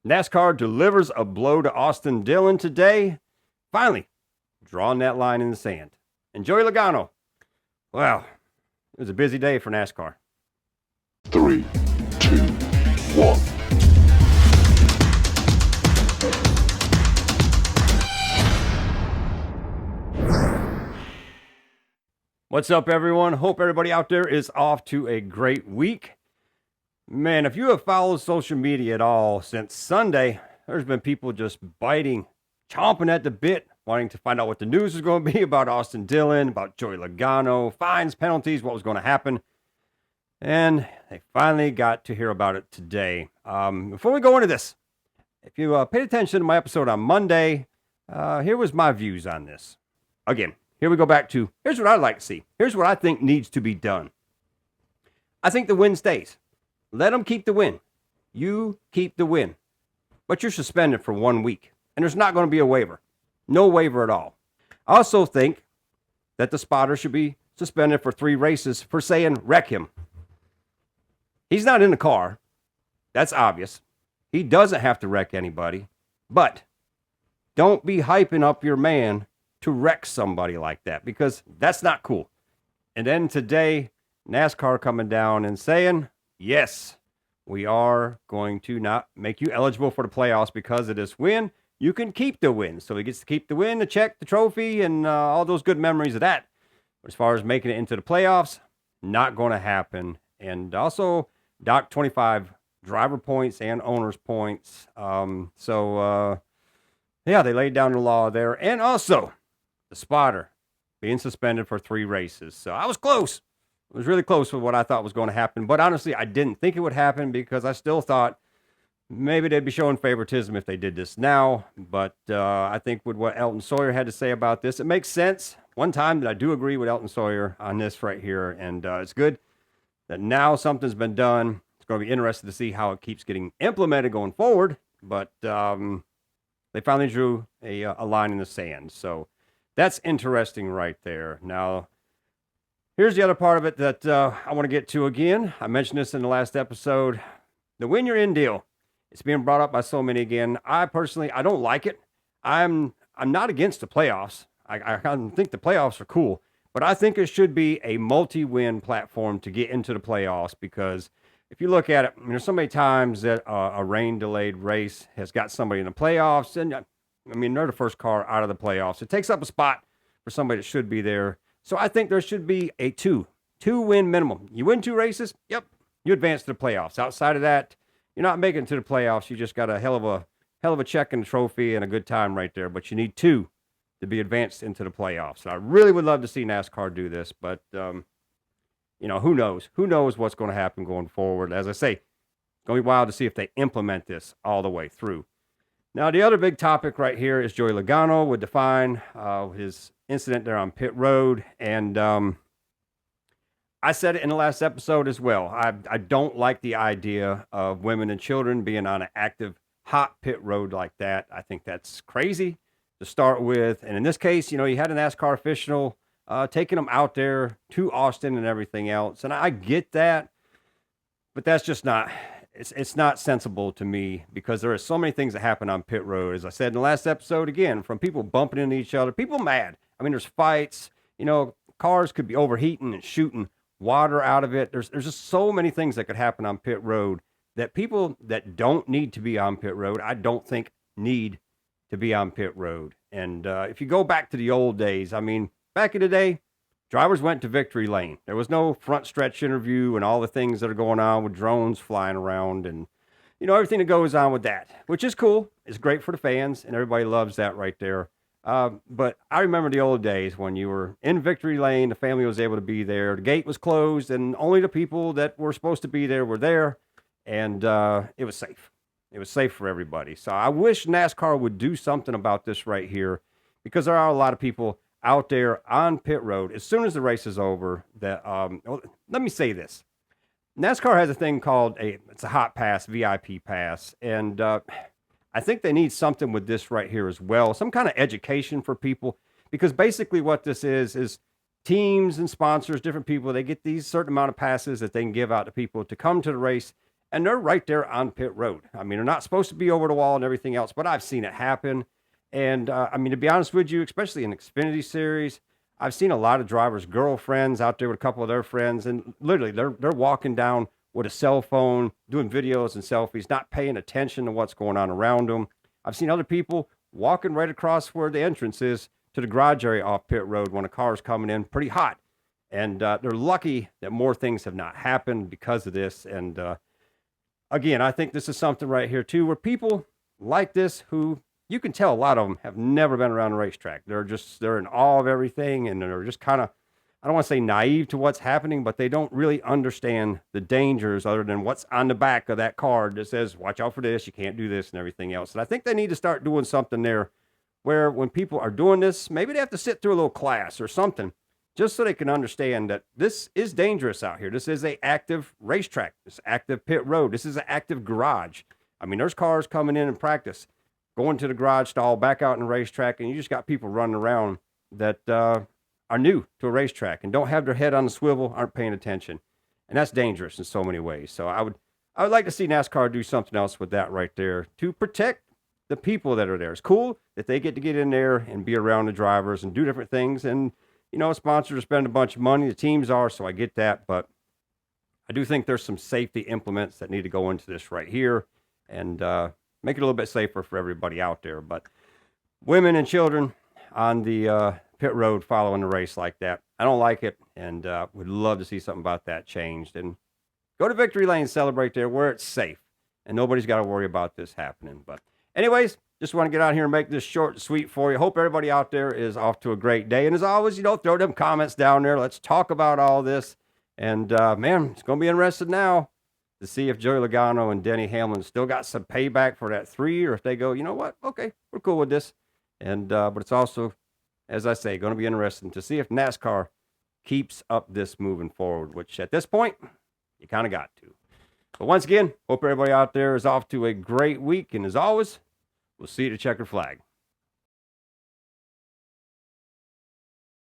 NASCAR delivers a blow to Austin Dillon today. Finally, drawing that line in the sand. And Joey Logano. Wow, it was a busy day for NASCAR. 3, 2, 1. What's up, everyone? Hope everybody out there is off to a great week. Man, if you have followed social media at all since Sunday, there's been people just biting, chomping at the bit, wanting to find out what the news is going to be about Austin Dillon, about Joey Logano, fines, penalties, what was going to happen. And they finally got to hear about it today. Before we go into this, if you paid attention to my episode on Monday, here was my views on this. Again, here we go back to, here's what I'd like to see. Here's what I think needs to be done. I think the win stays. Let them keep the win. You keep the win. But you're suspended for 1 week. And there's not going to be a waiver. No waiver at all. I also think that the spotter should be suspended for 3 races for saying, wreck him. He's not in the car. That's obvious. He doesn't have to wreck anybody. But don't be hyping up your man to wreck somebody like that, because that's not cool. And then today, NASCAR coming down and saying, yes, we are going to not make you eligible for the playoffs because of this win. You can keep the win. So he gets to keep the win, the check, the trophy, and all those good memories of that. But as far as making it into the playoffs, not going to happen. And also, dock 25 driver points and owner's points. Yeah, they laid down the law there. And also, the spotter being suspended for 3 races. So I was close. It was really close with what I thought was going to happen. But honestly, I didn't think it would happen because I still thought maybe they'd be showing favoritism if they did this now. But I think with what Elton Sawyer had to say about this, it makes sense. One time that I do agree with Elton Sawyer on this right here. And it's good that now something's been done. It's going to be interesting to see how it keeps getting implemented going forward. But they finally drew a line in the sand. So that's interesting right there. Now, here's the other part of it that I want to get to again. I mentioned this in the last episode. The win you're in deal. It's being brought up by so many again. I personally, I don't like it. I'm not against the playoffs. I think the playoffs are cool. But I think it should be a multi-win platform to get into the playoffs, because if you look at it, there's so many times that a rain-delayed race has got somebody in the playoffs. And they're the first car out of the playoffs. It takes up a spot for somebody that should be there. So I think there should be a two-win minimum. You win 2 races, yep, you advance to the playoffs. Outside of that, you're not making it to the playoffs. You just got a hell of a check and a trophy and a good time right there. But you need 2 to be advanced into the playoffs. And I really would love to see NASCAR do this, but who knows? Who knows what's going to happen going forward? As I say, it's going to be wild to see if they implement this all the way through. Now, the other big topic right here is Joey Logano with Define, his incident there on pit road. And I said it in the last episode as well. I don't like the idea of women and children being on an active, hot pit road like that. I think that's crazy to start with. And in this case, you had a NASCAR official taking them out there to Austin and everything else. And I get that, but that's just not... It's not sensible to me, because there are so many things that happen on pit road. As I said in the last episode, again, from people bumping into each other, people mad. There's fights. Cars could be overheating and shooting water out of it. There's just so many things that could happen on pit road that people that don't need to be on pit road, I don't think need to be on pit road. And if you go back to the old days, back in the day, drivers went to victory lane. There was no front stretch interview and all the things that are going on with drones flying around and, everything that goes on with that, which is cool. It's great for the fans, and everybody loves that right there. But I remember the old days when you were in victory lane, the family was able to be there. The gate was closed, and only the people that were supposed to be there were there, and it was safe. It was safe for everybody. So I wish NASCAR would do something about this right here, because there are a lot of people out there on pit road as soon as the race is over that, let me say this. NASCAR has a thing called it's a hot pass, VIP pass. And I think they need something with this right here as well. Some kind of education for people, because basically what this is teams and sponsors, different people, they get these certain amount of passes that they can give out to people to come to the race and they're right there on pit road. I mean, they're not supposed to be over the wall and everything else, but I've seen it happen. And I mean, to be honest with you, especially in Xfinity Series, I've seen a lot of drivers' girlfriends out there with a couple of their friends, and literally they're walking down with a cell phone, doing videos and selfies, not paying attention to what's going on around them. I've seen other people walking right across where the entrance is to the garage area off pit road when a car's coming in pretty hot. And they're lucky that more things have not happened because of this. And again, I think this is something right here too, where people like this, who you can tell a lot of them have never been around a racetrack. They're in awe of everything. And they're just kind of, I don't want to say naive to what's happening, but they don't really understand the dangers other than what's on the back of that card that says, watch out for this, you can't do this and everything else. And I think they need to start doing something there where when people are doing this, maybe they have to sit through a little class or something just so they can understand that this is dangerous out here. This is an active racetrack. This is active pit road. This is an active garage. I mean, there's cars coming in practice, going to the garage stall, back out in the racetrack, and you just got people running around that are new to a racetrack and don't have their head on the swivel, aren't paying attention. And that's dangerous in so many ways. So I would like to see NASCAR do something else with that right there to protect the people that are there. It's cool that they get to get in there and be around the drivers and do different things. And, you know, sponsors are spending a bunch of money. The teams are, so I get that. But I do think there's some safety implements that need to go into this right here and make it a little bit safer for everybody out there. But women and children on the pit road following the race like that, I don't like it, and would love to see something about that changed. And go to Victory Lane, celebrate there where it's safe, and nobody's got to worry about this happening. But anyways, just want to get out here and make this short and sweet for you. Hope everybody out there is off to a great day. And as always, you know, throw them comments down there. Let's talk about all this. And man, it's going to be interesting now to see if Joey Logano and Denny Hamlin still got some payback for that 3, or if they go, you know what, okay, we're cool with this. And but it's also, as I say, going to be interesting to see if NASCAR keeps up this moving forward, which at this point, you kind of got to. But once again, hope everybody out there is off to a great week. And as always, we'll see you at the checkered flag.